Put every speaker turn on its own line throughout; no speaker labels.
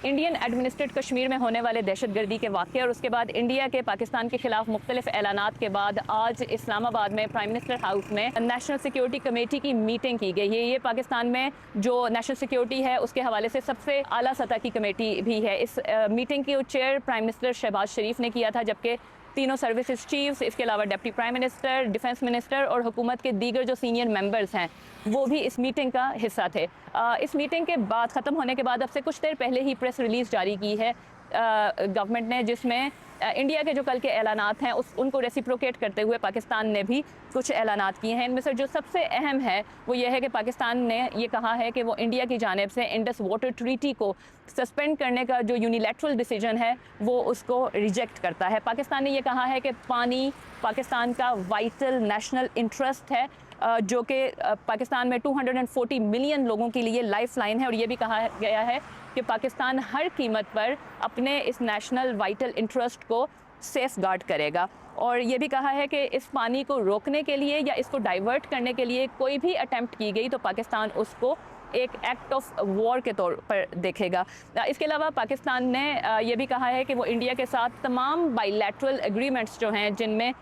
Indian administrated Kashmir में होने वाले दहशतगर्दी के वाक़े और उसके बाद इंडिया के पाकिस्तान के खिलाफ मुख्तलिफ ऐलानात के बाद आज इस्लामाबाद में प्राइम मिनिस्टर हाउस में नेशनल सिक्योरिटी कमेटी की मीटिंग की गई है। ये पाकिस्तान में जो नेशनल सिक्योरिटी है उसके हवाले से सबसे आला सतह की कमेटी भी है। इस मीटिंग की चेयर प्राइम मिनिस्टर शहबाज शरीफ ने किया था, जबकि तीनों सर्विसेज चीफ्स, इसके अलावा deputy prime minister, defence minister और हुकूमत के दीगर जो सीनियर मेंबर्स हैं वो भी इस मीटिंग का हिस्सा थे। इस मीटिंग के बाद ख़त्म होने के बाद अब से कुछ देर पहले ही प्रेस रिलीज़ जारी की है गवर्नमेंट ने, जिसमें इंडिया के जो कल के ऐलानात हैं उनको रेसिप्रोकेट करते हुए पाकिस्तान ने भी कुछ ऐलानात किए हैं। इनमें से जो सबसे अहम है वो ये है कि पाकिस्तान ने ये कहा है कि वो इंडिया की जानिब से इंडस वाटर ट्रीटी को सस्पेंड करने का जो यूनिलैटरल डिसीजन है वो उसको रिजेक्ट करता है। पाकिस्तान ने ये कहा है कि पानी पाकिस्तान का वाइटल नेशनल इंटरेस्ट है, जो कि पाकिस्तान में 240 मिलियन लोगों के लिए लाइफ लाइन है, और ये भी कहा गया है कि पाकिस्तान हर कीमत पर अपने इस नेशनल वाइटल इंटरेस्ट को सेफ गार्ड करेगा। और ये भी कहा है कि इस पानी को रोकने के लिए या इसको डाइवर्ट करने के लिए कोई भी अटेम्प्ट की गई तो पाकिस्तान उसको एक एक्ट ऑफ वॉर के तौर पर देखेगा। इसके अलावा पाकिस्तान ने ये भी कहा है कि वो इंडिया के साथ तमाम बाइलैटरल एग्रीमेंट्स जो हैं, जिनमें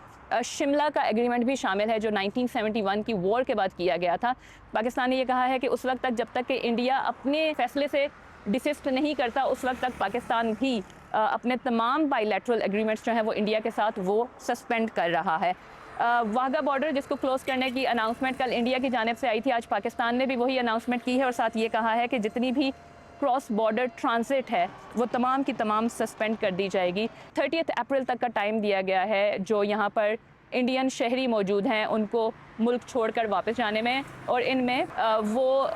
शिमला का एग्रीमेंट भी शामिल है जो 1971 की वॉर के बाद किया गया था, पाकिस्तान ने ये कहा है कि उस वक्त तक जब तक कि इंडिया अपने फैसले से डिसिस्ट नहीं करता उस वक्त तक पाकिस्तान भी अपने तमाम बाइलैटरल एग्रीमेंट्स जो हैं वो इंडिया के साथ वो सस्पेंड कर रहा है। वाघा बॉर्डर जिसको क्लोज़ करने की अनाउंसमेंट कल इंडिया की जानिब से आई थी, आज पाकिस्तान ने भी वही अनाउंसमेंट की है और साथ ये कहा है कि जितनी भी क्रॉस बॉर्डर ट्रांजिट है वो तमाम की तमाम सस्पेंड कर दी जाएगी। 30 अप्रैल तक का टाइम दिया गया है जो यहाँ पर इंडियन शहरी मौजूद हैं उनको मुल्क छोड़कर वापस जाने में, और इनमें वो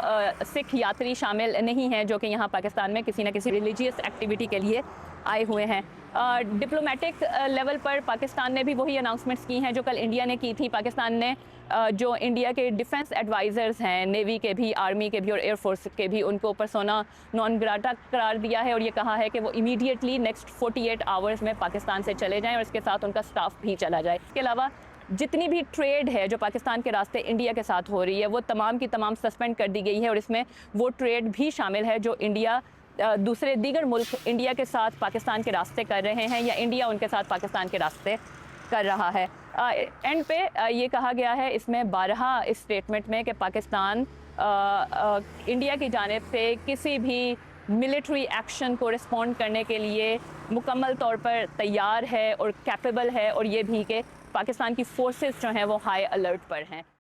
सिख यात्री शामिल नहीं हैं जो कि यहाँ पाकिस्तान में किसी न किसी रिलीजियस एक्टिविटी के लिए आए हुए हैं। डिप्लोमेटिक लेवल पर पाकिस्तान ने भी वही अनाउंसमेंट्स की हैं जो कल इंडिया ने की थी। पाकिस्तान ने जो इंडिया के डिफेंस एडवाइज़र्स हैं, नेवी के भी, आर्मी के भी और एयरफोर्स के भी, उनको पर्सोना नॉन ग्राटा करार दिया है और ये कहा है कि वो इमीडिएटली नेक्स्ट 48 आवर्स में पाकिस्तान से चले जाएं और इसके साथ उनका स्टाफ भी चला जाए। इसके अलावा जितनी भी ट्रेड है जो पाकिस्तान के रास्ते इंडिया के साथ हो रही है वो तमाम की तमाम सस्पेंड कर दी गई है, और इसमें वो ट्रेड भी शामिल है जो इंडिया दूसरे दीगर मुल्क इंडिया के साथ पाकिस्तान के रास्ते कर रहे हैं या इंडिया उनके साथ पाकिस्तान के रास्ते कर रहा है। एंड पे ये कहा गया है इसमें 12 इस स्टेटमेंट में कि पाकिस्तान इंडिया की जानिब से किसी भी मिलिट्री एक्शन को रिस्पॉन्ड करने के लिए मुकम्मल तौर पर तैयार है और कैपेबल है, और ये भी कि पाकिस्तान की फोर्सेस जो हैं वो हाई अलर्ट पर हैं।